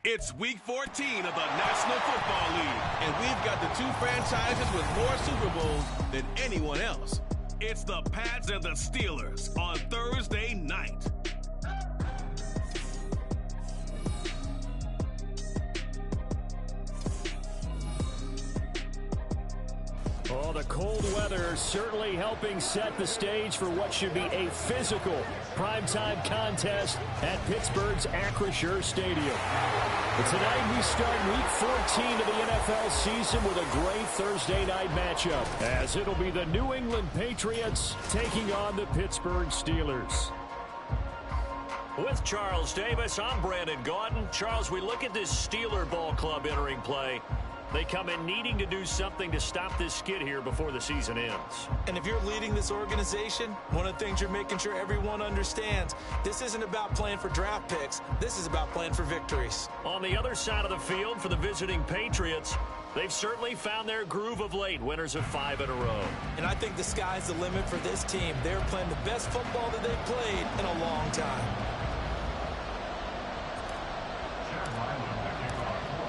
It's Week 14 of the National Football League, and we've got the two franchises with more Super Bowls than anyone else. It's the Pats and the Steelers on Thursday night. Oh, the cold weather certainly helping set the stage for what should be a physical primetime contest at Pittsburgh's Acrisure Stadium. But tonight we start Week 14 of the NFL season with a great Thursday night matchup, as it'll be the New England Patriots taking on the Pittsburgh Steelers. With Charles Davis, I'm Brandon Gaudin. Charles, we look at this Steeler ball club entering play. They come in needing to do something to stop this skid here before the season ends. And if you're leading this organization, one of the things you're making sure everyone understands, this isn't about playing for draft picks. This is about playing for victories. On the other side of the field for the visiting Patriots, they've certainly found their groove of late, winners of 5 in a row. And I think the sky's the limit for this team. They're playing the best football that they've played in a long time.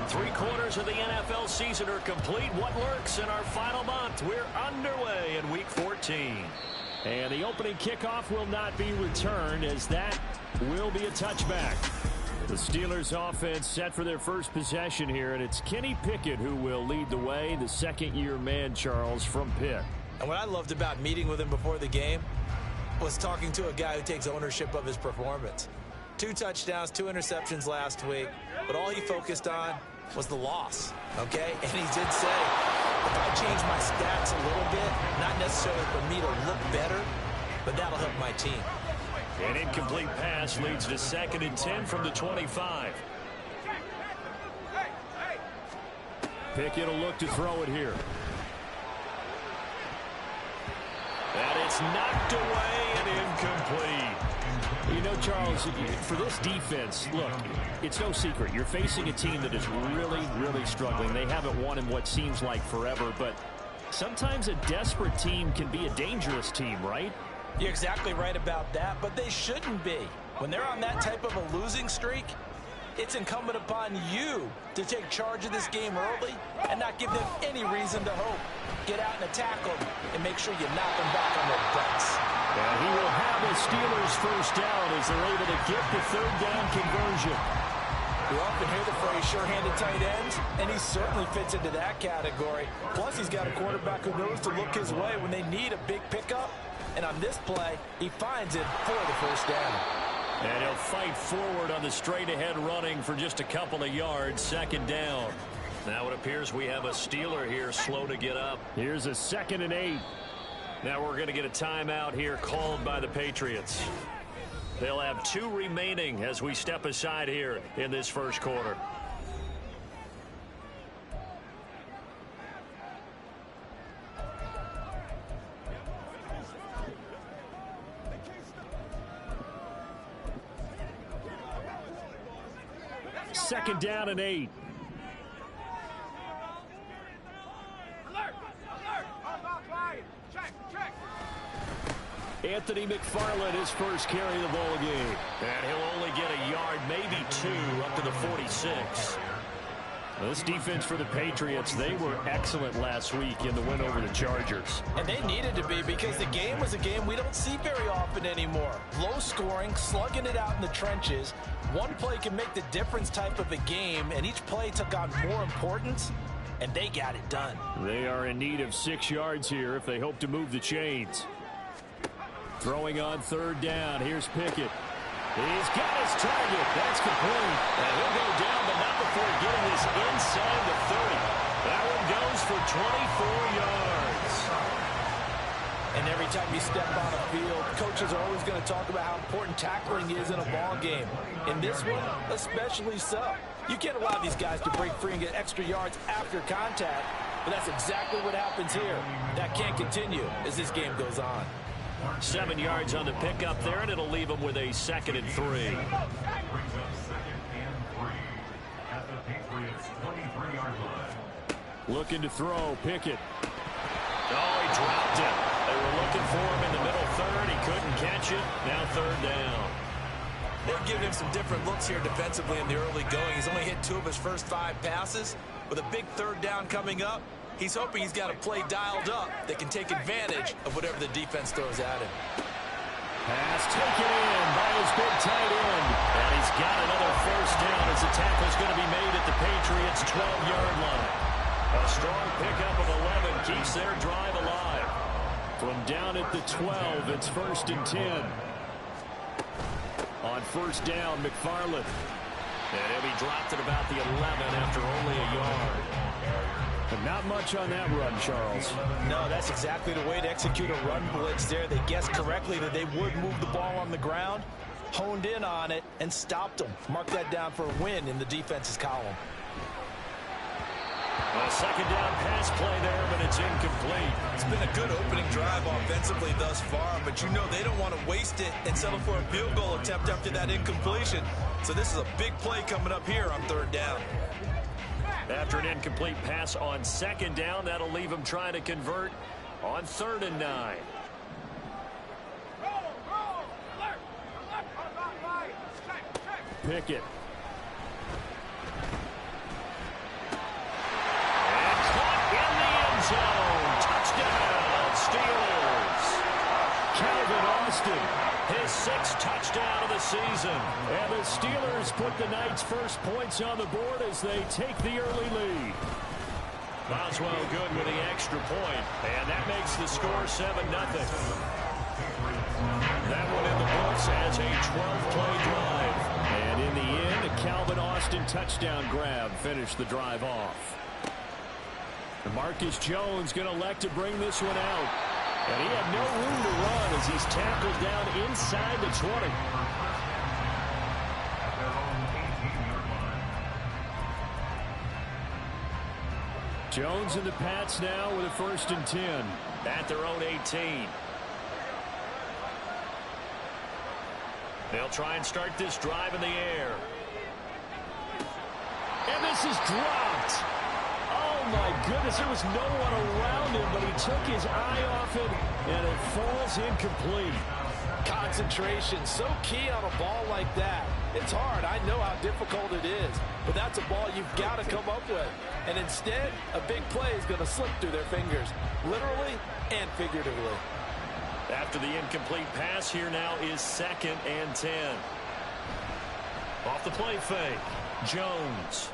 3/4 of the NFL season are complete. What lurks in our final month? We're underway in Week 14. And the opening kickoff will not be returned, as that will be a touchback. The Steelers offense set for their first possession here, and it's Kenny Pickett who will lead the way, the second-year man, Charles, from Pitt. And what I loved about meeting with him before the game was talking to a guy who takes ownership of his performance. 2 touchdowns, 2 interceptions last week, but all he focused on was the loss, okay? And he did say, if I change my stats a little bit, not necessarily for me to look better, but that'll help my team. An incomplete pass leads to 2nd and 10 from the 25. Pickett will look to throw it here. And it's knocked away and incomplete. You know, Charles, for this defense, look, it's no secret. You're facing a team that is really, really struggling. They haven't won in what seems like forever, but sometimes a desperate team can be a dangerous team, right? You're exactly right about that, but they shouldn't be. When they're on that type of a losing streak, it's incumbent upon you to take charge of this game early and not give them any reason to hope. Get out and attack them and make sure you knock them back on their butts. And he will have the Steelers first down as they're able to get the 3rd down conversion. You often hear the phrase sure-handed tight ends, and he certainly fits into that category. Plus, he's got a quarterback who knows to look his way when they need a big pickup. And on this play, he finds it for the first down. And he'll fight forward on the straight-ahead running for just a couple of yards, 2nd down. Now it appears we have a Steeler here slow to get up. Here's a 2nd and 8. Now we're going to get a timeout here called by the Patriots. They'll have 2 remaining as we step aside here in this first quarter. Second down and 8. Anthony McFarland, his first carry of the ball game. And he'll only get a yard, maybe 2, up to the 46. This defense for the Patriots, they were excellent last week in the win over the Chargers. And they needed to be, because the game was a game we don't see very often anymore. Low scoring, slugging it out in the trenches. One play can make the difference type of a game, and each play took on more importance, and they got it done. They are in need of 6 yards here if they hope to move the chains. Throwing on 3rd down. Here's Pickett. He's got his target. That's complete. And he'll go down, but not before getting this inside the 30. That one goes for 24 yards. And every time you step on a field, coaches are always going to talk about how important tackling is in a ball game. In this one, especially so. You can't allow these guys to break free and get extra yards after contact, but that's exactly what happens here. That can't continue as this game goes on. 7 yards on the pickup there, and it'll leave them with a 2nd and 3. Looking to throw, Pickett. Oh, he dropped it. They were looking for him in the middle 3rd. He couldn't catch it. Now 3rd down. They're giving him some different looks here defensively in the early going. He's only hit 2 of his first 5 passes. With a big 3rd down coming up, he's hoping he's got a play dialed up that can take advantage of whatever the defense throws at him. Pass taken in by his big tight end. And he's got another first down as the tackle's going to be made at the Patriots' 12-yard line. A strong pickup of 11 keeps their drive alive. From down at the 12, it's 1st and 10. On 1st down, McFarland. And he'll be dropped at about the 11 after only a yard. But not much on that run, Charles. No, that's exactly the way to execute a run blitz there. They guessed correctly that they would move the ball on the ground, honed in on it, and stopped them. Mark that down for a win in the defense's column. A 2nd down pass play there, but it's incomplete. It's been a good opening drive offensively thus far, but you know they don't want to waste it and settle for a field goal attempt after that incompletion. So this is a big play coming up here on 3rd down. After an incomplete pass on 2nd down, that'll leave him trying to convert on 3rd and 9. Pickett. And caught in the end zone. Touchdown, Steelers. Calvin Austin. His 6th touchdown of the season. And the Steelers put the Knights' first points on the board as they take the early lead. Boswell good with the extra point, and that makes the score 7-0. That one in the books as a 12-play drive. And in the end, a Calvin Austin touchdown grab finished the drive off. Marcus Jones going to elect to bring this one out. And he had no room to run as he's tackled down inside the 20. Jones and the Pats now with a 1st and 10. At their own 18. They'll try and start this drive in the air. And this is dropped. Oh, my goodness. There was no one around him, but he took his eye off it, and it falls incomplete. Concentration, so key on a ball like that. It's hard. I know how difficult it is, but that's a ball you've got to come up with. And instead, a big play is going to slip through their fingers, literally and figuratively. After the incomplete pass, here now is 2nd and 10. Off the play fake, Jones.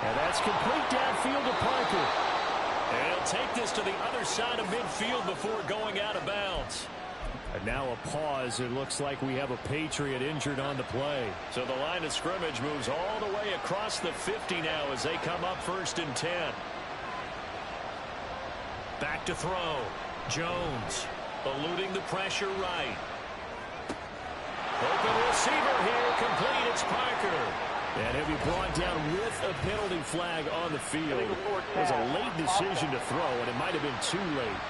And that's complete downfield to Parker. And he'll take this to the other side of midfield before going out of bounds. And now a pause. It looks like we have a Patriot injured on the play. So the line of scrimmage moves all the way across the 50 now as they come up 1st and 10. Back to throw. Jones eluding the pressure right. Open receiver here, complete. It's Parker. And he'll be brought down with a penalty flag on the field. It was a late decision to throw, and it might have been too late.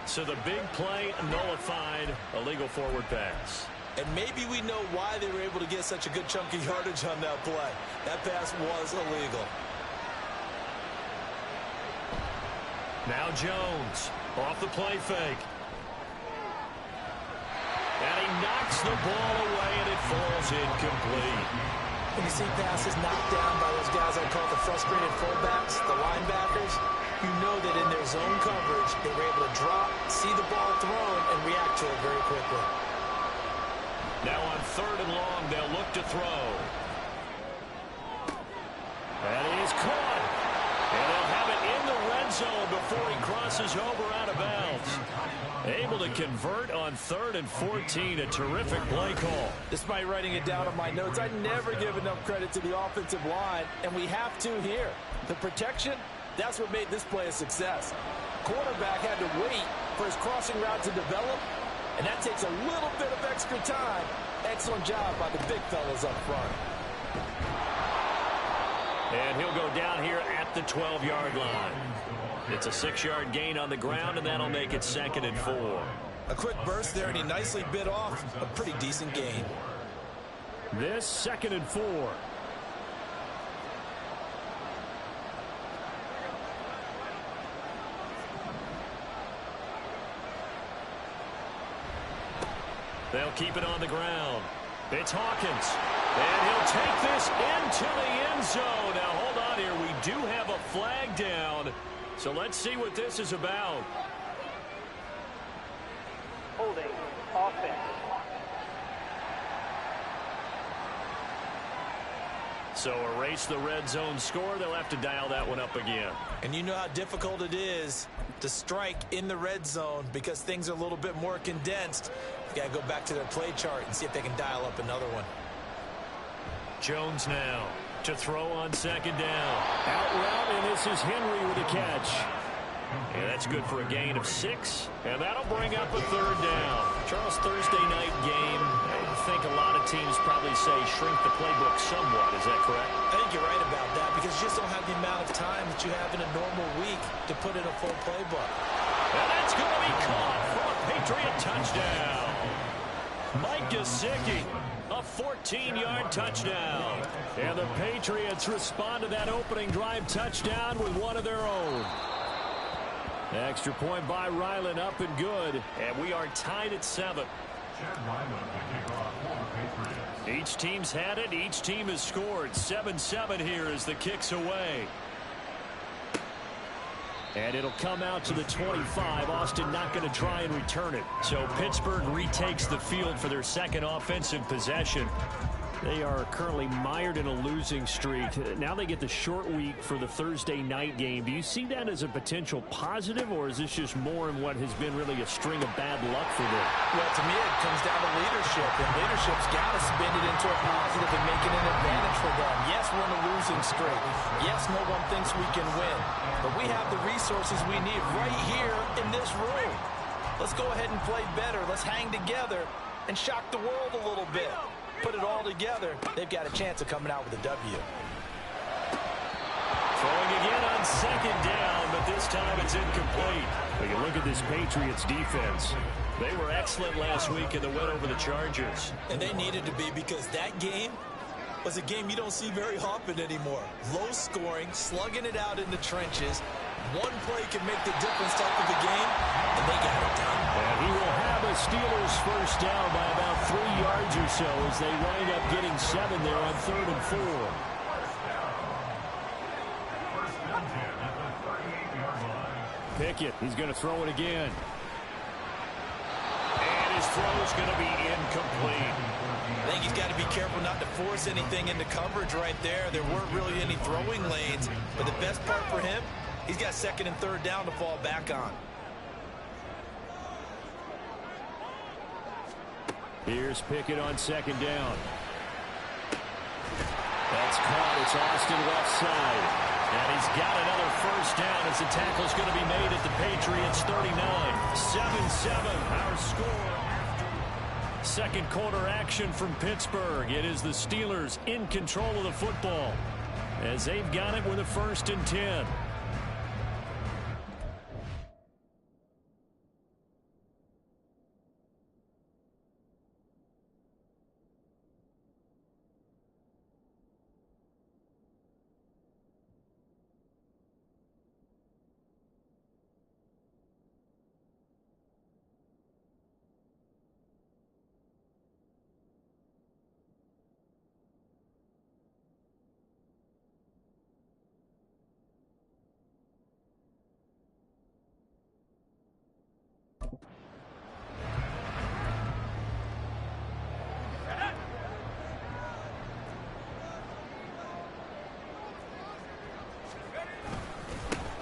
So the big play nullified, a legal forward pass. And maybe we know why they were able to get such a good chunk of yardage on that play. That pass was illegal. Now Jones off the play fake. And he knocks the ball away, and it falls incomplete. When you see passes knocked down by those guys I call the frustrated fullbacks, the linebackers, you know that in their zone coverage, they were able to drop, see the ball thrown, and react to it very quickly. Now on 3rd and long, they'll look to throw. That is caught. And they'll have it in the red zone before he crosses over out of bounds. Able to convert on 3rd and 14. A terrific play call. Despite writing it down on my notes, I never give enough credit to the offensive line, and we have to here. The protection, that's what made this play a success. Quarterback had to wait for his crossing route to develop, and that takes a little bit of extra time. Excellent job by the big fellas up front. And he'll go down here at the 12-yard line. It's a 6-yard gain on the ground, and that'll make it 2nd and 4. A quick burst there, and he nicely bit off a pretty decent gain. This 2nd and 4. They'll keep it on the ground. It's Hawkins. And he'll take this into the end zone. Now, hold on here. We do have a flag down. So let's see what this is about. Holding offense. So erase the red zone score. They'll have to dial that one up again. And you know how difficult it is to strike in the red zone because things are a little bit more condensed. You got to go back to their play chart and see if they can dial up another one. Jones now to throw on second down. Out route, and this is Henry with a catch. And that's good for a gain of 6. And that'll bring up a third down. Charles, Thursday night game, I think a lot of teams probably say shrink the playbook somewhat. Is that correct? I think you're right about that because you just don't have the amount of time that you have in a normal week to put in a full playbook. And that's going to be caught for a Patriot touchdown. Mike Gesicki, a 14-yard touchdown. And the Patriots respond to that opening drive touchdown with one of their own. Extra point by Ryland, up and good. And we are tied at 7. Each team's had it. Each team has scored. 7-7 here as the kick's away. And it'll come out to the 25. Austin not going to try and return it. So Pittsburgh retakes the field for their second offensive possession. They are currently mired in a losing streak. Now they get the short week for the Thursday night game. Do you see that as a potential positive, or is this just more in what has been really a string of bad luck for them? Well, to me, it comes down to leadership, and leadership's got to spin it into a positive and make it an advantage for them. Yes, we're in a losing streak. Yes, no one thinks we can win, but we have the resources we need right here in this room. Let's go ahead and play better. Let's hang together and shock the world a little bit. Put it all together, they've got a chance of coming out with a W. Throwing again on second down, but this time it's incomplete. When you look at this Patriots defense, they were excellent last week in the win over the Chargers. And they needed to be because that game was a game you don't see very often anymore. Low scoring, slugging it out in the trenches. One play can make the difference type of a game, and they got it done. And he will have a Steelers first down by about 3 yards or so as they wind up getting 7 there on 3rd and 4. Pickett, he's going to throw it again. And his throw is going to be incomplete. I think he's got to be careful not to force anything into coverage right there. There weren't really any throwing lanes, but the best part for him, he's got 2nd and 3rd down to fall back on. Here's Pickett on 2nd down. That's caught. It's Austin left side. And he's got another first down as the tackle's going to be made at the Patriots 39. 7-7 our score. Second quarter action from Pittsburgh. It is the Steelers in control of the football as they've got it with a 1st and 10.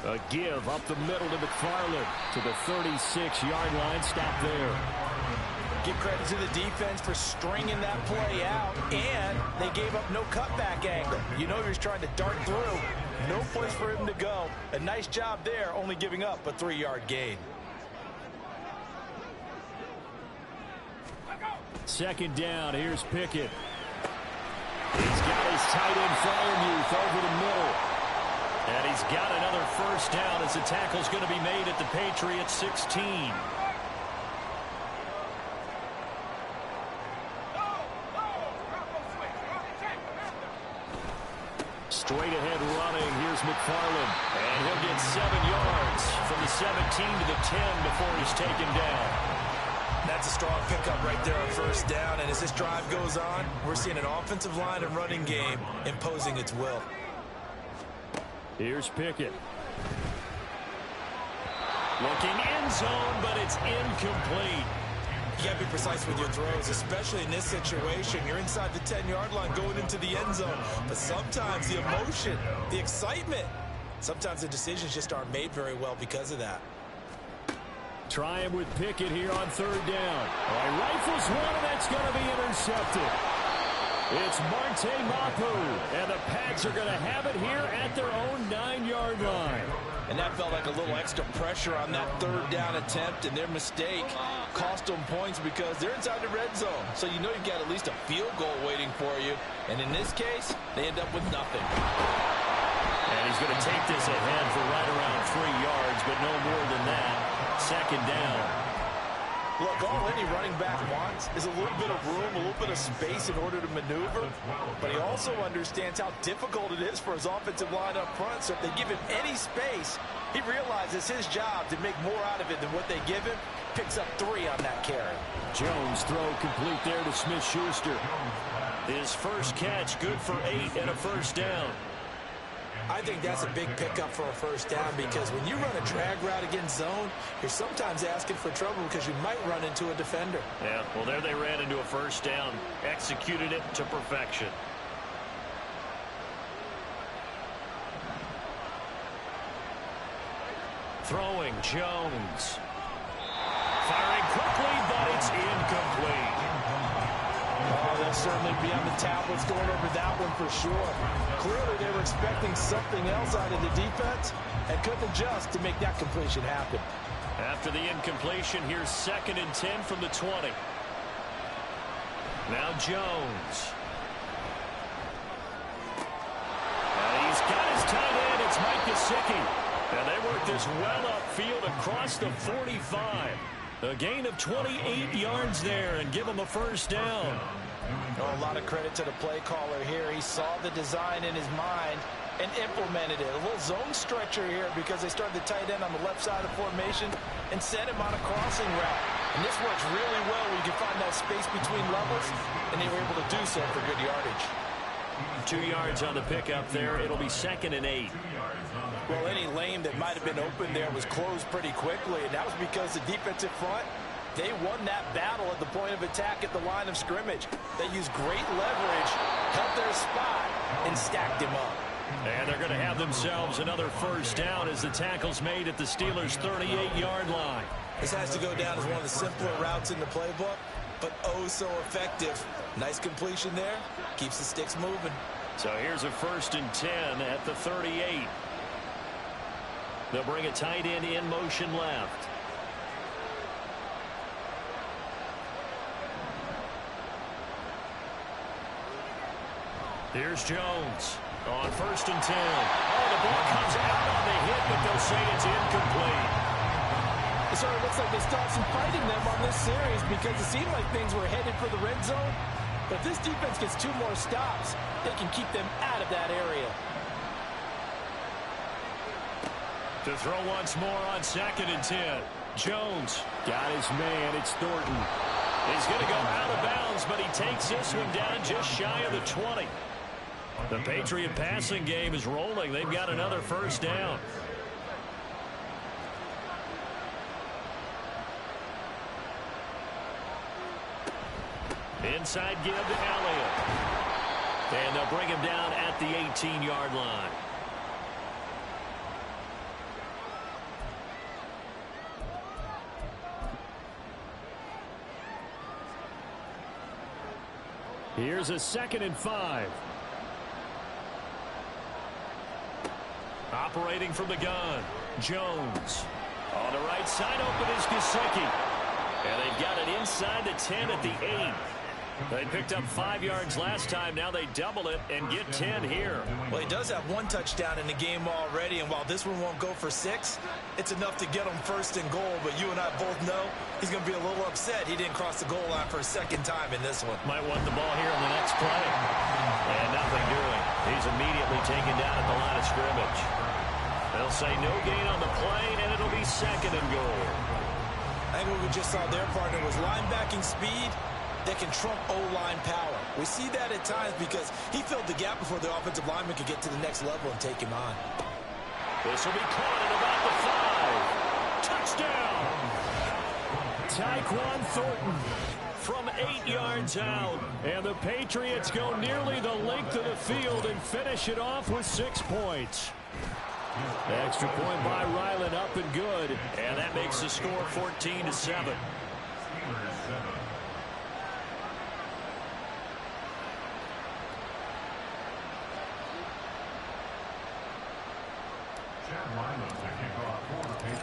A give up the middle to McFarland to the 36-yard line. Stop there. Give credit to the defense for stringing that play out, and they gave up no cutback angle. You know he was trying to dart through. No place for him to go. A nice job there, only giving up a 3-yard gain. 2nd down. Here's Pickett. He's got his tight end Freiermuth over the middle. And he's got another first down as the tackle's going to be made at the Patriots 16. Straight ahead running. Here's McFarland. And he'll get 7 yards from the 17 to the 10 before he's taken down. That's That's a strong pickup right there on first down. And as this drive goes on, we're seeing an offensive line and running game imposing its will. Here's Pickett. Looking end zone, but it's incomplete. You got to be precise with your throws, especially in this situation. You're inside the 10-yard line going into the end zone. But sometimes the emotion, the excitement, sometimes the decisions just aren't made very well because of that. Try him with Pickett here on third down. He rifles one, and that's going to be intercepted. It's Marte Mapu, and the Pats are going to have it here at their own 9-yard line. And that felt like a little extra pressure on that third down attempt, and their mistake cost them points because they're inside the red zone. So you know you've got at least a field goal waiting for you. And in this case, they end up with nothing. And he's going to take this ahead for right around 3 yards, but no more than that. Second down. Look, all any running back wants is a little bit of room, a little bit of space in order to maneuver. But he also understands how difficult it is for his offensive line up front. So if they give him any space, he realizes his job to make more out of it than what they give him. Picks up 3 on that carry. Jones throw complete there to Smith-Schuster. His first catch good for 8 and a first down. I think that's a big pickup for a first down because when you run a drag route against zone, you're sometimes asking for trouble because you might run into a defender. Yeah, well, there they ran into a first down. Executed it to perfection. Throwing Jones. Firing quickly, but it's incomplete. Oh, they'll certainly be on the tablets going over that one for sure. Clearly, they were expecting something else out of the defense and couldn't adjust to make that completion happen. After the incompletion, here's 2nd and 10 from the 20. Now Jones. And he's got his tight end. It's Mike Gesicki. And they work this well upfield across the 45. A gain of 28 yards there and give him a first down. Oh, a lot of credit to the play caller here. He saw the design in his mind and implemented it. A little zone stretcher here because they started the tight end on the left side of the formation and sent him on a crossing route. And this works really well when you can find that space between levels, and they were able to do so for good yardage. 2 yards on the pickup there. It'll be 2nd and 8. Well, any lane that might have been open there was closed pretty quickly, and that was because the defensive front, they won that battle at the point of attack at the line of scrimmage. They used great leverage, held their spot, and stacked him up. And they're going to have themselves another first down as the tackle's made at the Steelers' 38-yard line. This has to go down as one of the simpler routes in the playbook, but oh so effective. Nice completion there. Keeps the sticks moving. So here's a 1st and 10 at the 38. They'll bring a tight end in motion left. Here's Jones on 1st and 10. Oh, the ball comes out on the hit, but they'll say it's incomplete. It sort of looks like they stopped some fighting them on this series because it seemed like things were headed for the red zone. But if this defense gets 2 more stops, they can keep them out of that area. To throw once more on 2nd and 10. Jones Got his man. It's Thornton. He's going to go out of bounds, but he takes this one down just shy of the 20. The Patriot passing game is rolling. They've got another first down. Inside give to Elliott. And they'll bring him down at the 18-yard line. Here's a 2nd and 5. Operating from the gun, Jones. On the right side, open is Gesicki. And they've got it inside the 10 at the 8. They picked up 5 yards last time. Now they double it and get 10 here. Well, he does have 1 touchdown in the game already, and while this one won't go for 6, it's enough to get him 1st and goal. But you and I both know he's going to be a little upset he didn't cross the goal line for a 2nd time in this one. Might want the ball here on the next play. And nothing doing. He's immediately taken down at the line of scrimmage. They'll say no gain on the play, and it'll be 2nd and goal. I like what we just saw there, partner, was linebacking speed that can trump O-line power. We see that at times because he filled the gap before the offensive lineman could get to the next level and take him on. This will be caught at about the 5. Touchdown! Tyquan Thornton From 8 yards out. And the Patriots go nearly the length of the field and finish it off with 6 points. The extra point by Ryland up and good. And that makes the score 14-7.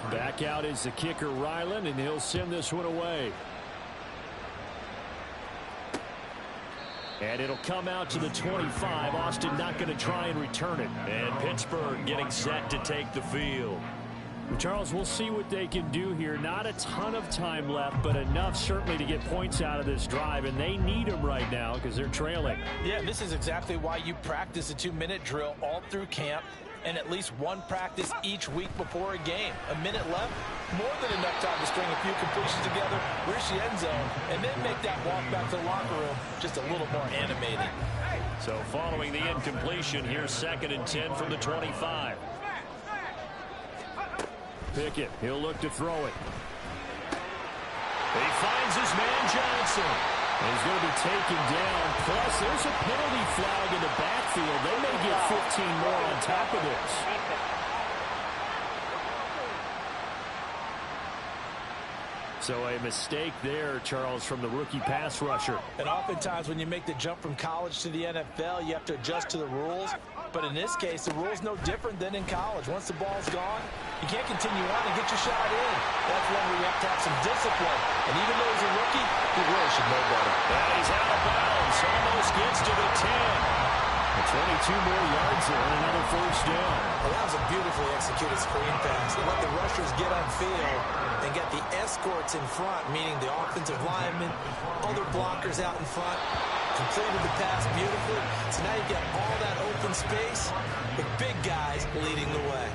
Back out is the kicker, Ryland, and he'll send this one away. And it'll come out to the 25. Austin not going to try and return it. And Pittsburgh getting set to take the field. Charles, we'll see what they can do here. Not a ton of time left, but enough certainly to get points out of this drive, and they need them right now because they're trailing. Yeah, this is exactly why you practice a 2-minute drill all through camp and at least one practice each week before a game. A minute left, more than enough time to string a few completions together, reach the end zone, and then make that walk back to the locker room just a little more animated. So following the incompletion, here's 2nd and 10 from the 25. Pickett, he'll look to throw it. He finds his man Johnson. He's going to be taken down. Plus, there's a penalty flag in the backfield. They may get 15 more on top of this. So a mistake there, Charles, from the rookie pass rusher. And oftentimes when you make the jump from college to the NFL, you have to adjust to the rules. But in this case, the rule's no different than in college. Once the ball's gone, you can't continue on and get your shot in. That's when we have to have some discipline. And even though he's a rookie, he really should know better. And he's out of bounds. Almost gets to the 10. 22 more yards there and another first down. Well, that was a beautifully executed screen pass. They let the rushers get on field and get the escorts in front, meaning the offensive linemen, other blockers out in front. Completed the pass beautifully. So now you get all that open space with big guys leading the way.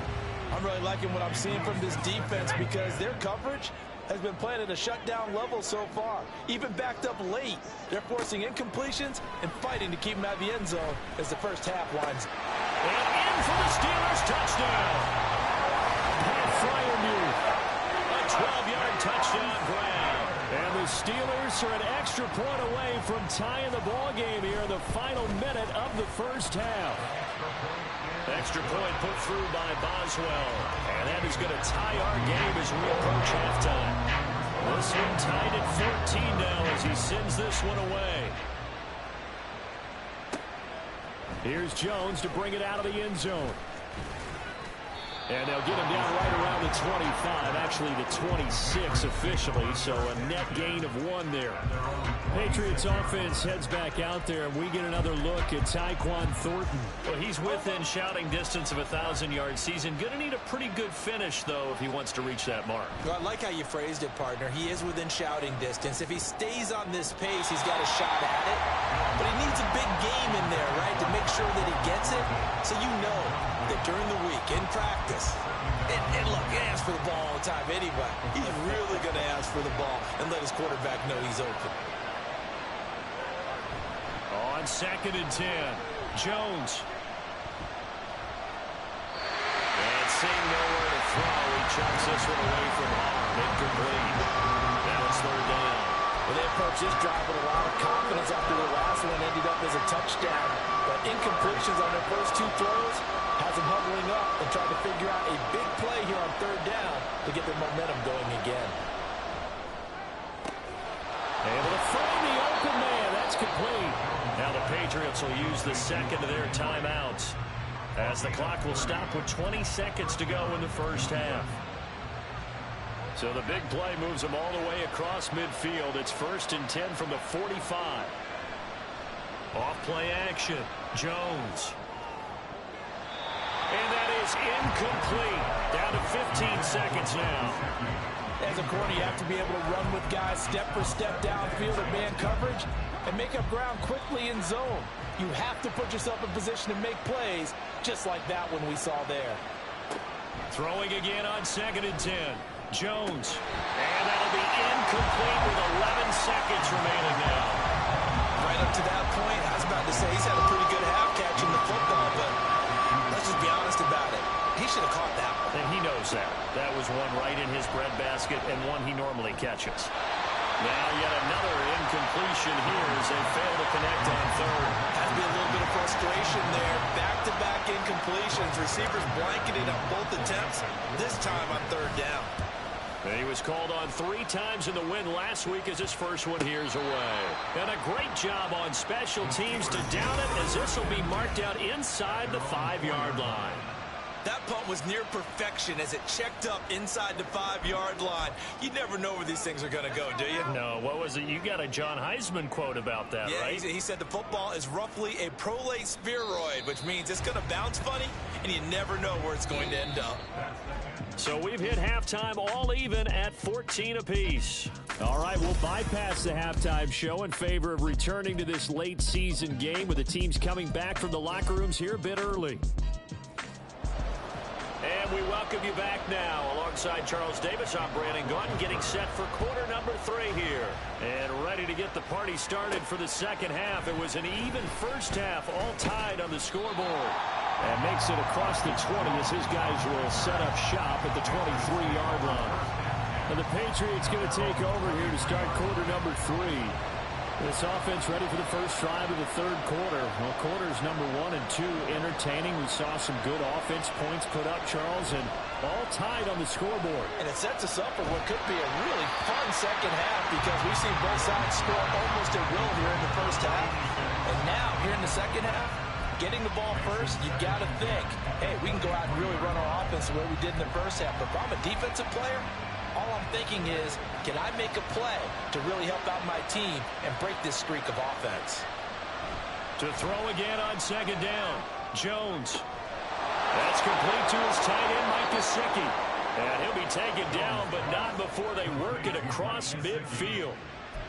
I'm really liking what I'm seeing from this defense because their coverage has been playing at a shutdown level so far. Even backed up late, they're forcing incompletions and fighting to keep them out of the end zone as the first half winds. And in for the Steelers touchdown. Pat Fryermuth. A 12-yard touchdown grab. And the Steelers are an extra point away from tying the ball game here in the final minute of the first half. Extra point put through by Boswell. And that is going to tie our game as we approach halftime. This one tied at 14 now as he sends this one away. Here's Jones to bring it out of the end zone. And they'll get him down right around the 25, actually the 26 officially, so a net gain of 1 there. Patriots offense heads back out there, and we get another look at Tyquan Thornton. Well, he's within shouting distance of a 1,000-yard season. Going to need a pretty good finish, though, if he wants to reach that mark. Well, I like how you phrased it, partner. He is within shouting distance. If he stays on this pace, he's got a shot at it. But he needs a big game in there, right, to make sure that he gets it. So you know that during the week, in practice, and look, he asks for the ball all the time anyway. He's really going to ask for the ball and let his quarterback know he's open. On 2nd and 10, Jones. And seeing nowhere to throw, he chucks this one away from home. Incomplete. Now it's 3rd down. Well, they approached this drive with a lot of confidence after the last one ended up as a touchdown. But incompletions on their first 2 throws has them huddling up and trying to figure out a big play here on 3rd down to get their momentum going again. Able to find the open man. That's complete. Now the Patriots will use the 2nd of their timeouts as the clock will stop with 20 seconds to go in the first half. So the big play moves them all the way across midfield. It's 1st and 10 from the 45. Off play action. Jones. And that is incomplete. Down to 15 seconds now. As a corner, you have to be able to run with guys step for step downfield in man coverage and make up ground quickly in zone. You have to put yourself in position to make plays, just like that one we saw there. Throwing again on 2nd and 10. Jones. And that'll be Incomplete with 11 seconds remaining now. Right up to that point, I was about to say he's had a pretty good half catching the football, but let's just be honest about it. He should have caught that one. And he knows that. That was one right in his breadbasket and one he normally catches. Now yet another incompletion here as they fail to connect on third. Had to be a little bit of frustration there. Back-to-back incompletions. Receivers blanketed on both attempts, this time on third down. He was called on 3 times in the win last week as his first one here's away. And a great job on special teams to down it as this will be marked out inside the 5-yard line. That punt was near perfection as it checked up inside the 5-yard line. You never know where these things are going to go, do you? No, what was it? You got a John Heisman quote about that, yeah, right? He said the football is roughly a prolate spheroid, which means it's going to bounce funny, and you never know where it's going to end up. So we've hit halftime all even at 14 apiece. All right, we'll bypass the halftime show in favor of returning to this late season game with the teams coming back from the locker rooms here a bit early. And we welcome you back now. Alongside Charles Davis, I'm Brandon Gaudin, getting set for quarter number 3 here. And ready to get the party started for the second half. It was an even first half, all tied on the scoreboard. And makes it across the 20 as his guys will set up shop at the 23-yard line. And the Patriots going to take over here to start quarter number 3. This offense ready for the first drive of the third quarter. Well, quarters number 1 and 2 entertaining. We saw some good offense points put up, Charles, and all tied on the scoreboard. And it sets us up for what could be a really fun second half because we've seen both sides score almost at will here in the first half. And now, here in the second half, getting the ball first, you've got to think, hey, we can go out and really run our offense the way we did in the first half. But if I'm a defensive player, all I'm thinking is, can I make a play to really help out my team and break this streak of offense? To throw again on second down, Jones. That's complete to his tight end, Mike Gesicki. And he'll be taken down, but not before they work it across midfield.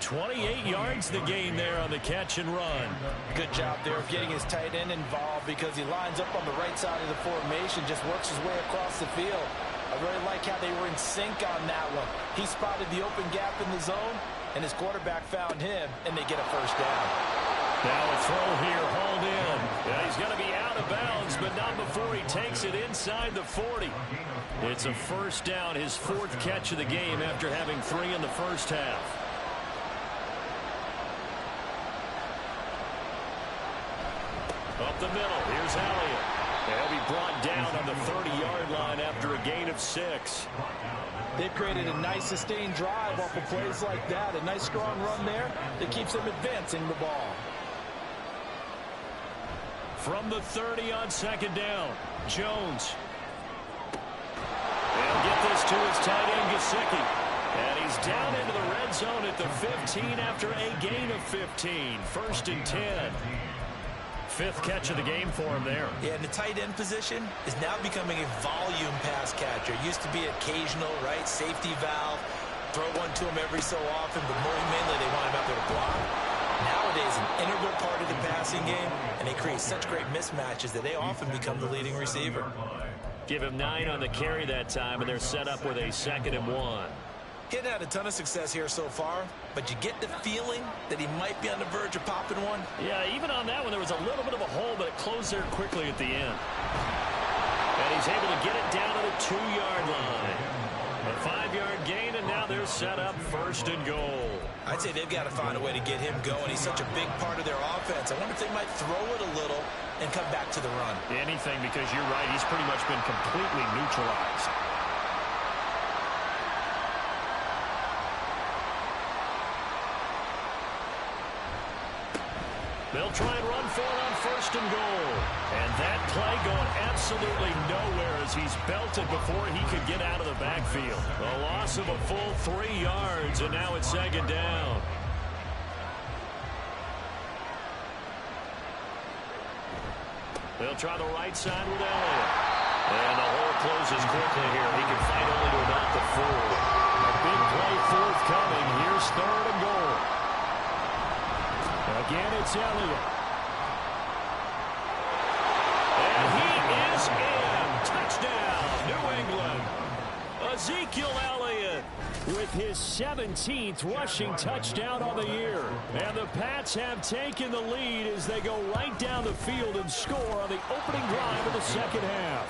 28 yards the gain there on the catch and run. Good job there of getting his tight end involved because he lines up on the right side of the formation, just works his way across the field. I really like how they were in sync on that one. He spotted the open gap in the zone, and his quarterback found him, and they get a first down. Now a throw here, hauled in. Yeah, he's going to be out of bounds, but not before he takes it inside the 40. It's a first down, his 4th catch of the game after having 3 in the first half. Up the middle, here's Elliott. He'll be brought down on the 30-yard line after a gain of 6. They've created a nice sustained drive off of plays like that. A nice strong run there that keeps them advancing the ball. From the 30 on second down, Jones. He'll get this to his tight end, Gesicki. And he's down into the red zone at the 15 after a gain of 15. 1st and 10. 5th catch of the game for him there. Yeah, and the tight end position is now becoming a volume pass catcher. Used to be occasional, right? Safety valve. Throw one to him every so often, but more mainly they want him out there to block. Nowadays, an integral part of the passing game, and they create such great mismatches that they often become the leading receiver. Give him 9 on the carry that time, and they're set up with a 2nd and 1. He hadn't had a ton of success here so far, but you get the feeling that he might be on the verge of popping one. Yeah, even on that one, there was a little bit of a hole, but it closed there quickly at the end. And he's able to get it down to the 2-yard line. A 5-yard gain, and now they're set up 1st and goal. I'd say they've got to find a way to get him going. He's such a big part of their offense. I wonder if they might throw it a little and come back to the run. Anything, because you're right, he's pretty much been completely neutralized. They'll try and run for it on 1st and goal. And that play going absolutely nowhere as he's belted before he could get out of the backfield. A loss of a full 3 yards, and now it's 2nd down. They'll try the right side with Elliott. And the hole closes quickly here. He can fight only to about the 4. A big play forthcoming. Here's 3rd and goal. Again, it's Elliott. And he is in. Touchdown, New England. Ezekiel Elliott with his 17th rushing touchdown on the year. And the Pats have taken the lead as they go right down the field and score on the opening drive of the second half.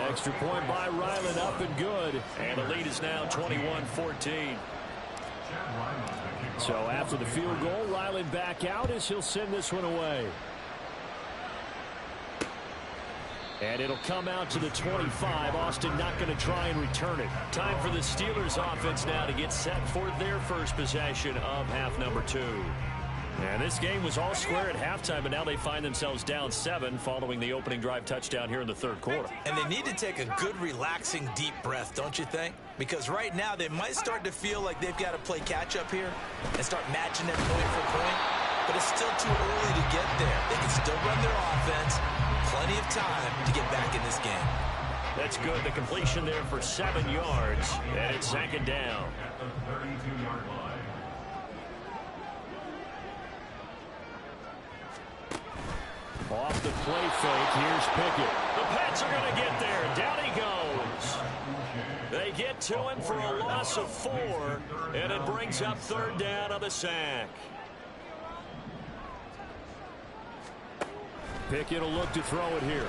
Extra point by Ryland, up and good. And the lead is now 21-14. So after the field goal, Ryland back out as he'll send this one away. And it'll come out to the 25. Austin not going to try and return it. Time for the Steelers offense now to get set for their first possession of half number 2. And this game was all square at halftime, but now they find themselves down 7 following the opening drive touchdown here in the third quarter. And they need to take a good, relaxing, deep breath, don't you think? Because right now they might start to feel like they've got to play catch-up here and start matching it point for point. But it's still too early to get there. They can still run their offense. Plenty of time to get back in this game. That's good. The completion there for 7 yards. And it's second down. Off the play fake, here's Pickett. The Pats are going to get there. Down he goes. They get to him for a loss of 4, and it brings up third down on the sack. Pickett will look to throw it here.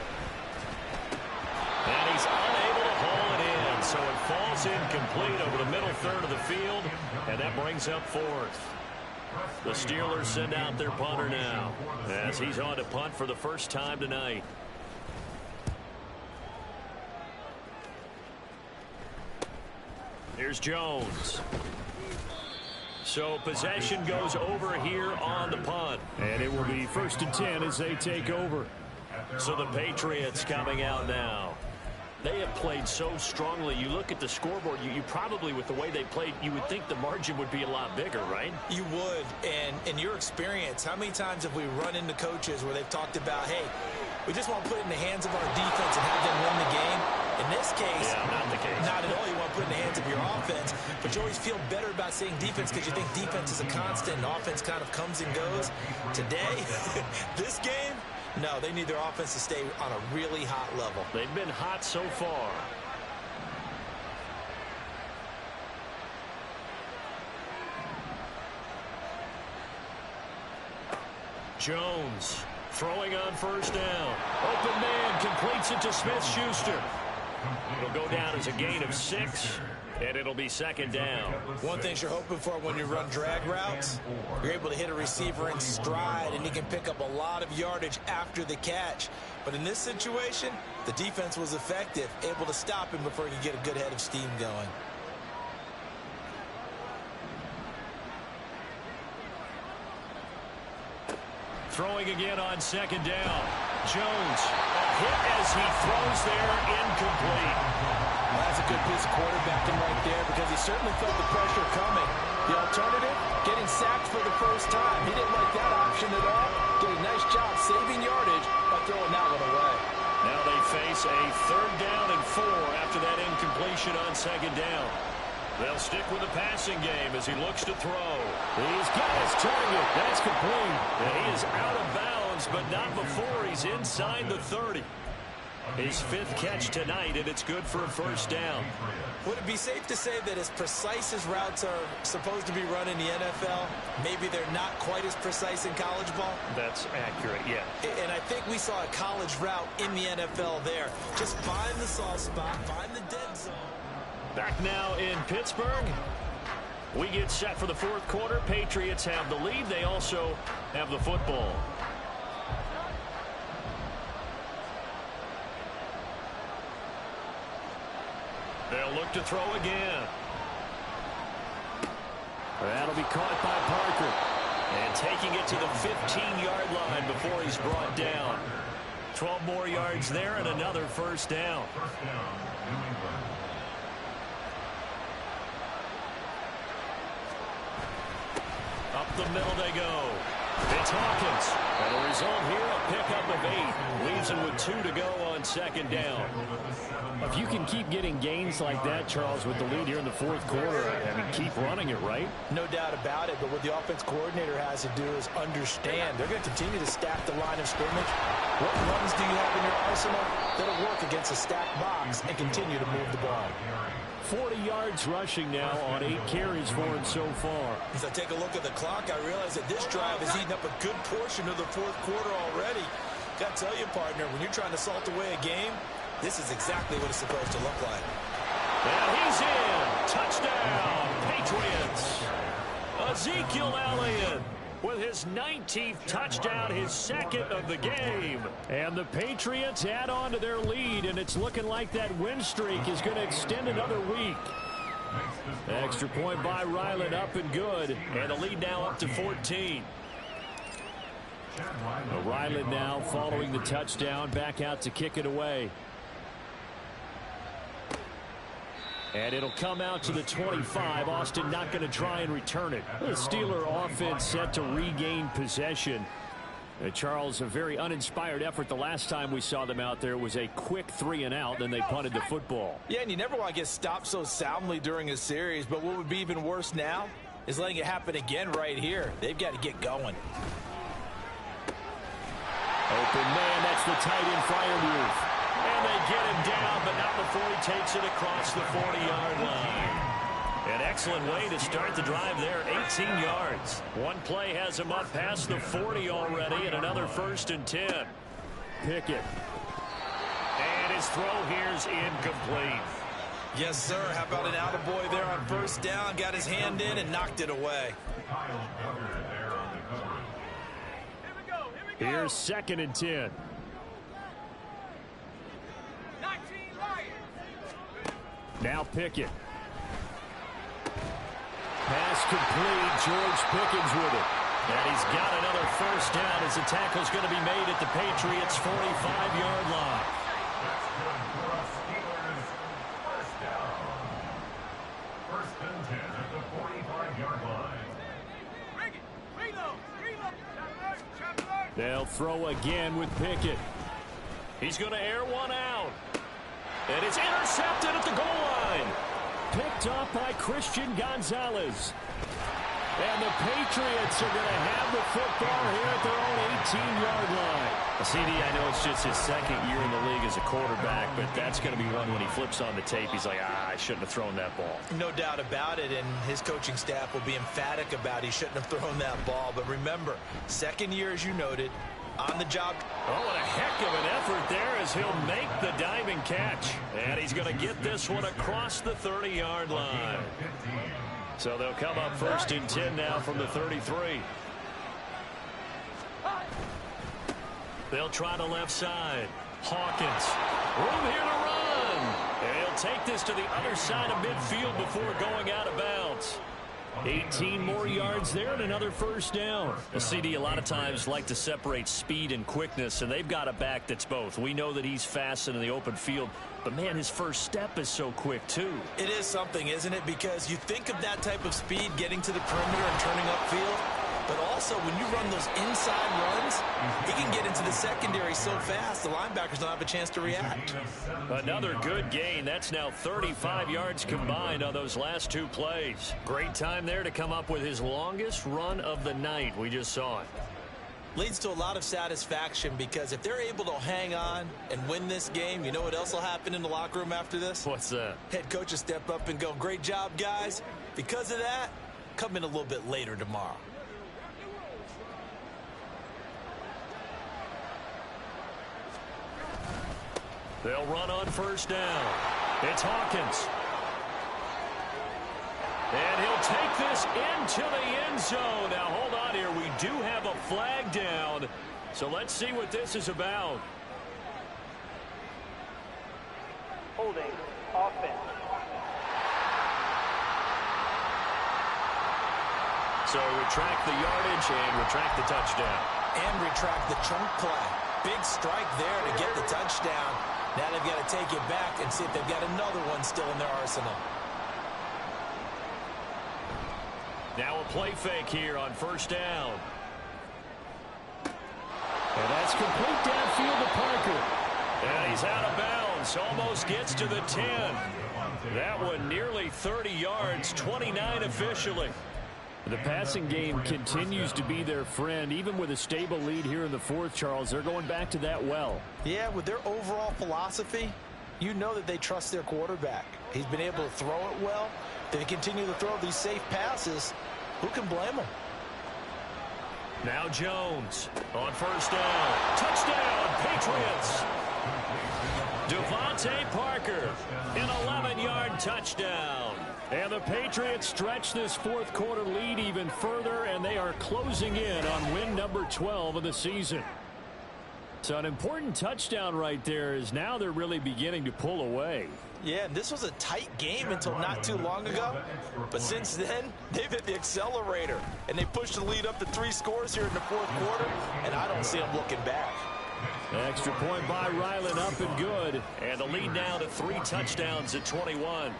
And he's unable to haul it in, so it falls incomplete over the middle third of the field, and that brings up 4th. The Steelers send out their punter now as he's on to punt for the first time tonight. Here's Jones. So possession goes over here on the punt. And it will be 1st and 10 as they take over. So the Patriots coming out now. They have played so strongly. You look at the scoreboard, you probably, with the way they played, you would think the margin would be a lot bigger, right? You would. And in your experience, how many times have we run into coaches where they've talked about, hey, we just want to put it in the hands of our defense and have them win the game? In this case, not the case. Not at all. You want to put it in the hands of your offense, but you always feel better about saying defense because you think defense is a constant and offense kind of comes and goes. Today, this game, no, they need their offense to stay on a really hot level. They've been hot so far. Jones throwing on first down. Open man completes it to Smith-Schuster. It'll go down as a gain of 6, and it'll be second down. One thing you're hoping for when you run drag routes, you're able to hit a receiver in stride, and he can pick up a lot of yardage after the catch. But in this situation, the defense was effective, able to stop him before he could get a good head of steam going. Throwing again on second down. Jones, a hit as he throws there, incomplete. Well, that's a good piece of quarterbacking right there because he certainly felt the pressure coming. The alternative, getting sacked for the first time. He didn't like that option at all. Did a nice job saving yardage by throwing that one away. Now they face a third down and 4 after that incompletion on second down. They'll stick with the passing game as he looks to throw. He's got his target. That's complete. And he is out of bounds, but not before he's inside the 30. His 5th catch tonight, and it's good for a first down. Would it be safe to say that as precise as routes are supposed to be run in the NFL, maybe they're not quite as precise in college ball? That's accurate, yeah. And I think we saw a college route in the NFL there. Just find the soft spot, find the dead zone. Back now in Pittsburgh. We get set for the fourth quarter. Patriots have the lead. They also have the football. They'll look to throw again. That'll be caught by Parker. And taking it to the 15-yard line before he's brought down. 12 more yards there and another first down. Up the middle they go. It's Hawkins. And the result here, a pickup of 8. Leaves him with 2 to go on second down. If you can keep getting gains like that, Charles, with the lead here in the fourth quarter, I mean, keep running it, right? No doubt about it, but what the offense coordinator has to do is understand. They're going to continue to stack the line of scrimmage. What runs do you have in your arsenal? that'll work against a stacked box and continue to move the ball. 40 yards rushing now on 8 carries for him so far. As I take a look at the clock, I realize that this drive has eaten up a good portion of the fourth quarter already. Got to tell you, partner, when you're trying to salt away a game, this is exactly what it's supposed to look like. And he's in. Touchdown, Patriots. Ezekiel Elliott with his 19th touchdown, his second of the game. And the Patriots add on to their lead, and it's looking like that win streak is going to extend another week. Extra point by Ryland, up and good. And the lead now up to 14. Ryland now following the touchdown, back out to kick it away. And it'll come out to the 25. Austin not going to try and return it. The Steeler offense set to regain possession. Charles, a very uninspired effort the last time we saw them out there. It was a quick 3 and out, then they punted the football. Yeah, and you never want to get stopped so soundly during a series, but what would be even worse now is letting it happen again right here. They've got to get going. Open man, that's the tight end Freiermuth. And they get him down, but not before he takes it across the 40-yard line. An excellent way to start the drive there, 18 yards. One play has him up past the 40 already, and another 1st and 10. Pickett. And his throw here's incomplete. Yes, sir. How about an attaboy there on 1st down? Got his hand in and knocked it away. Here's 2nd and 10. Now Pickett. Pass complete. George Pickens with it. And he's got another 1st down as the tackle's going to be made at the Patriots' 45-yard line. They'll throw again with Pickett. He's going to air one out. And it's intercepted at the goal line. Picked off by Christian Gonzalez. And the Patriots are going to have the football here at their own 18-yard line. CD, I know it's just his 2nd year in the league as a quarterback, but that's going to be one when he flips on the tape. He's like, I shouldn't have thrown that ball. No doubt about it, and his coaching staff will be emphatic about he shouldn't have thrown that ball. But remember, 2nd year, as you noted, on the job. Oh, and a heck of an effort there as he'll make the diving catch. And he's going to get this one across the 30-yard line. So they'll come up 1st and 10 now from the 33. They'll try the left side. Hawkins. Room here to run. And he'll take this to the other side of midfield before going out of bounds. 18 more yards there and another 1st down. The CD a lot of times like to separate speed and quickness, and they've got a back that's both. We know that he's fast in the open field, but man, his first step is so quick too. It is something, isn't it? Because you think of that type of speed getting to the perimeter and turning upfield, but also when you run those inside runs, he can get into the secondary so fast the linebackers don't have a chance to react. Another good gain. That's now 35 yards combined on those last 2 plays. Great time there to come up with his longest run of the night. We just saw it. Leads to a lot of satisfaction because if they're able to hang on and win this game, you know what else will happen in the locker room after this? What's that? Head coach will step up and go, great job, guys. Because of that, come in a little bit later tomorrow. They'll run on 1st down. It's Hawkins. And he'll take this into the end zone. Now, hold on here. We do have a flag down. So let's see what this is about. Holding offense. So retract the yardage and retract the touchdown. And retract the chunk play. Big strike there to get the touchdown. Now they've got to take it back and see if they've got another one still in their arsenal. Now a play fake here on 1st down. And that's complete downfield to Parker. And he's out of bounds. Almost gets to the 10. That one nearly 30 yards, 29 officially. The passing game continues to be their friend. Even with a stable lead here in the fourth, Charles, they're going back to that well. Yeah, with their overall philosophy, you know that they trust their quarterback. He's been able to throw it well. They continue to throw these safe passes. Who can blame them? Now Jones on first down. Touchdown, Patriots. Devontae Parker, an 11-yard touchdown. And the Patriots stretch this fourth quarter lead even further, and they are closing in on win number 12 of the season. So an important touchdown right there, is now they're really beginning to pull away. Yeah, and this was a tight game until not too long ago. But since then, they've hit the accelerator, and they pushed the lead up to 3 scores here in the fourth quarter, and I don't see them looking back. Extra point by Ryland, up and good. And the lead now to 3 touchdowns at 21.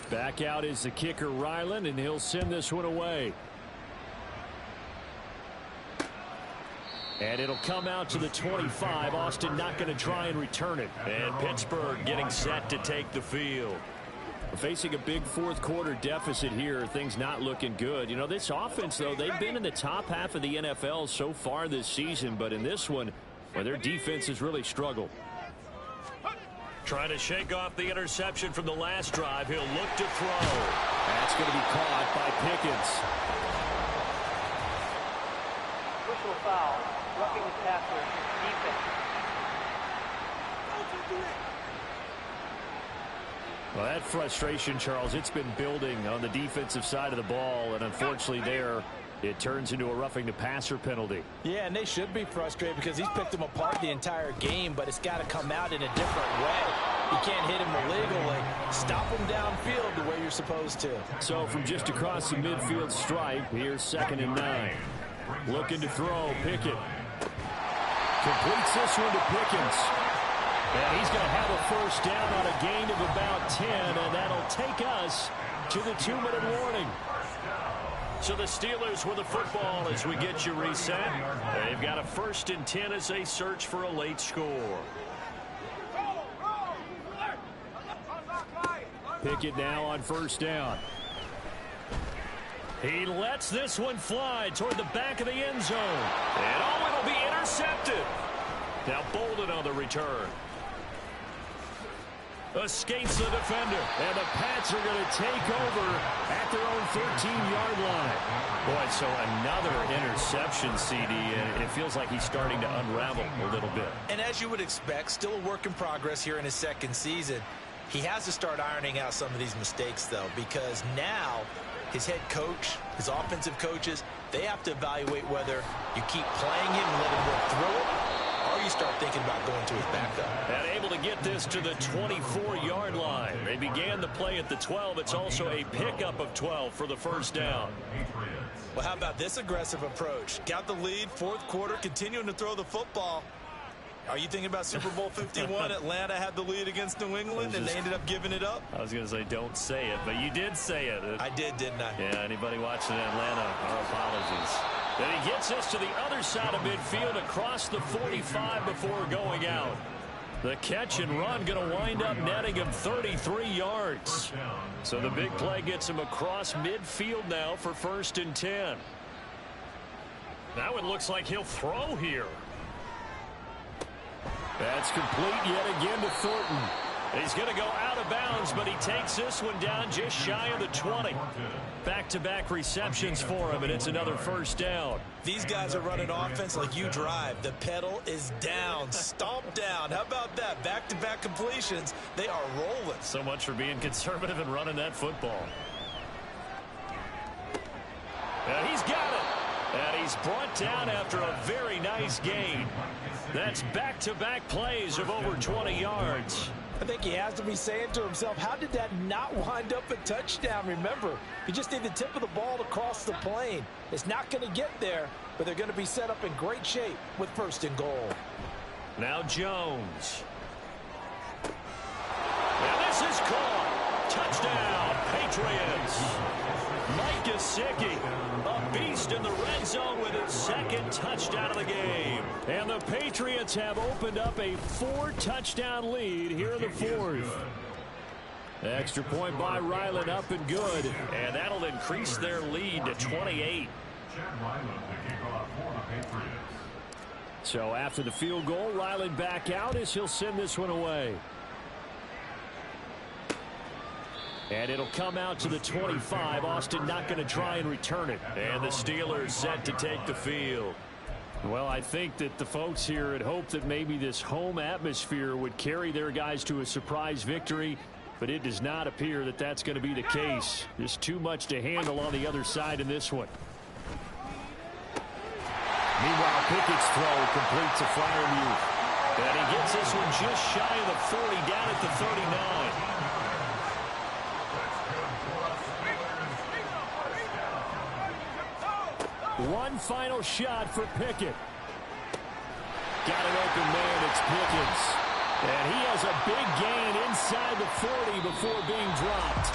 Back out is the kicker, Ryland, and he'll send this one away. And it'll come out to the 25. Austin not going to try and return it. And Pittsburgh getting set to take the field. Facing a big fourth quarter deficit here, things not looking good. You know, this offense, though, they've been in the top half of the NFL so far this season, but in this one, well, their defense has really struggled. Trying to shake off the interception from the last drive. He'll look to throw. That's going to be caught by Pickens. Personal foul. Roughing the passer. Defense. Well, that frustration, Charles, it's been building on the defensive side of the ball, and unfortunately there, it turns into a roughing the passer penalty. Yeah, and they should be frustrated because he's picked them apart the entire game, but it's got to come out in a different way. You can't hit him illegally. Stop him downfield the way you're supposed to. So from just across the midfield stripe, here's 2nd and 9. Looking to throw, Pickett. Completes this one to Pickens. And he's going to have a first down on a gain of about 10, and that'll take us to the 2-minute warning. So the Steelers with the football as we get you reset. They've got a 1st and 10 as they search for a late score. Pickett now on first down. He lets this one fly toward the back of the end zone. And oh, it'll be intercepted. Now Bolden on the return. Escapes the defender. And the Pats are going to take over at their own 13-yard line. Boy, so another interception, CD, and it feels like he's starting to unravel a little bit. And as you would expect, still a work in progress here in his 2nd season. He has to start ironing out some of these mistakes, though, because now his head coach, his offensive coaches, they have to evaluate whether you keep playing him and let him work through it, or you start thinking about going to his backup. And able to get this to the 24-yard line. They began the play at the 12. It's also a pickup of 12 for the first down. Well, how about this aggressive approach? Got the lead, fourth quarter, continuing to throw the football. Are you thinking about Super Bowl 51? Atlanta had the lead against New England, and they ended up giving it up? I was going to say don't say it, but you did say it. I did, didn't I? Yeah, anybody watching Atlanta, our apologies. Then he gets us to the other side of midfield across the 45 before going out. The catch and run going to wind up netting him 33 yards. So the big play gets him across midfield now for 1st and 10. Now it looks like he'll throw here. That's complete yet again to Thornton. He's going to go out of bounds, but he takes this one down just shy of the 20. Back-to-back receptions for him, and it's another first down. These guys are running offense like you drive. The pedal is down, stomp down. How about that? Back-to-back completions. They are rolling. So much for being conservative and running that football. And he's got it. And he's brought down after a very nice gain. That's back-to-back plays of over 20 yards. I think he has to be saying to himself, how did that not wind up a touchdown? Remember, you just need the tip of the ball to cross the plane. It's not going to get there, but they're going to be set up in great shape with 1st and goal. Now Jones. And this is caught. Touchdown, Patriots. Mike Gesicki, a beast in the red zone with his second touchdown of the game. And the Patriots have opened up a 4-touchdown lead here in the fourth. Extra point by Ryland, up and good. And that'll increase their lead to 28. So after the field goal, Ryland back out as he'll send this one away. And it'll come out to the 25. Austin not going to try and return it. And the Steelers set to take the field. Well, I think that the folks here had hoped that maybe this home atmosphere would carry their guys to a surprise victory, but it does not appear that that's going to be the case. Just too much to handle on the other side in this one. Meanwhile, Pickett's throw completes a Freiermuth. And he gets this one just shy of the 40, down at the 39. One final shot for Pickett. Got an open man, it's Pickens. And he has a big gain inside the 40 before being dropped.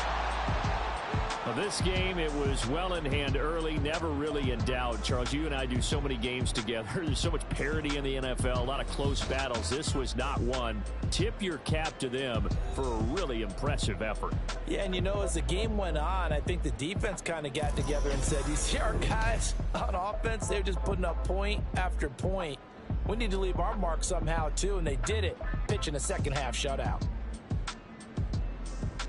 Now this game, it was well in hand early, never really in doubt. Charles, you and I do so many games together. There's so much parity in the NFL, a lot of close battles. This was not one. Tip your cap to them for a really impressive effort. Yeah, and you know, as the game went on, I think the defense kind of got together and said, you see our guys on offense, they're just putting up point after point. We need to leave our mark somehow, too, and they did it, pitching a second-half shutout.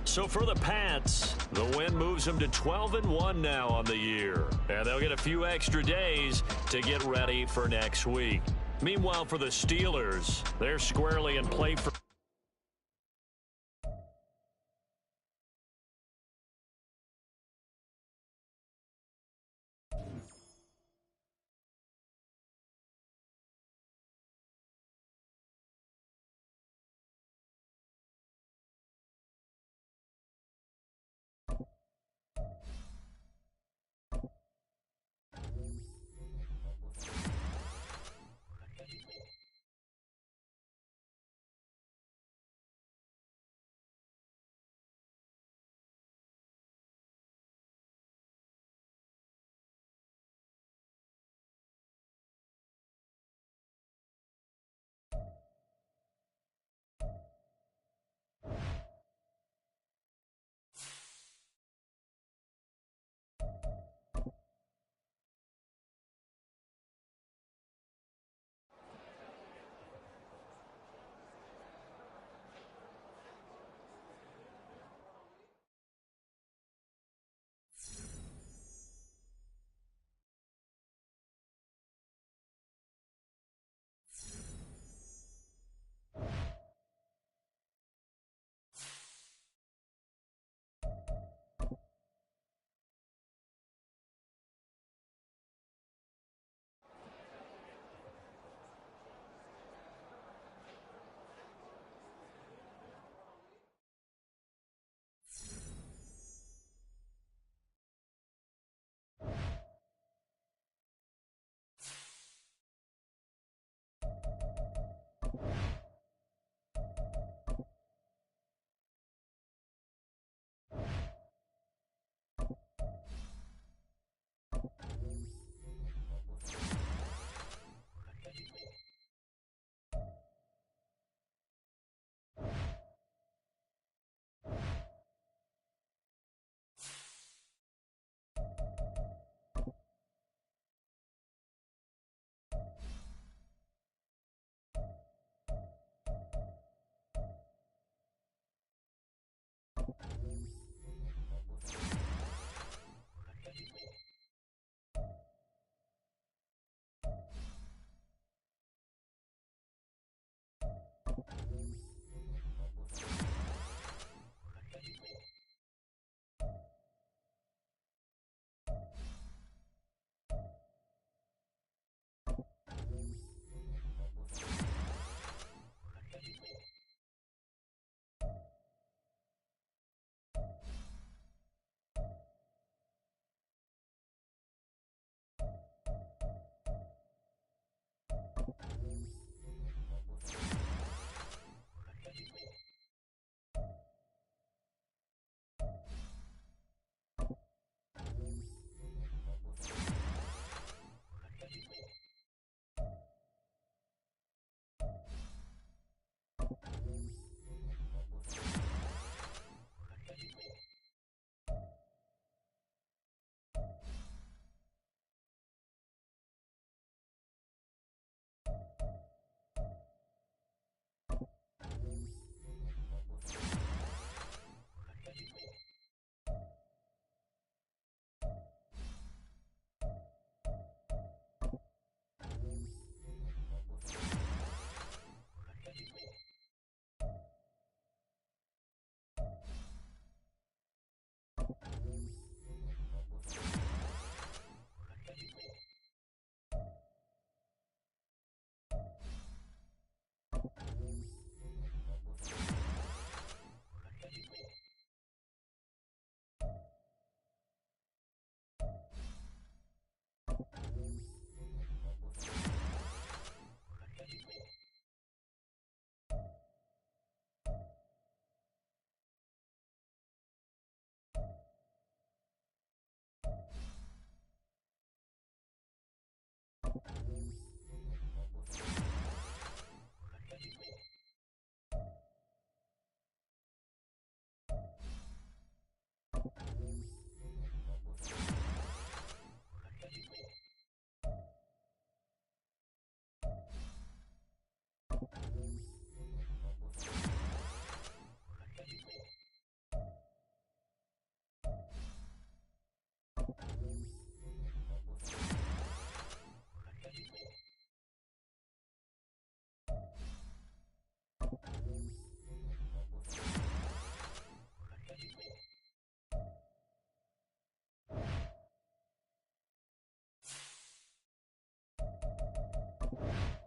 So for the Pats, the win moves them to 12-1 now on the year. And they'll get a few extra days to get ready for next week. Meanwhile, for the Steelers, they're squarely in play for Ball.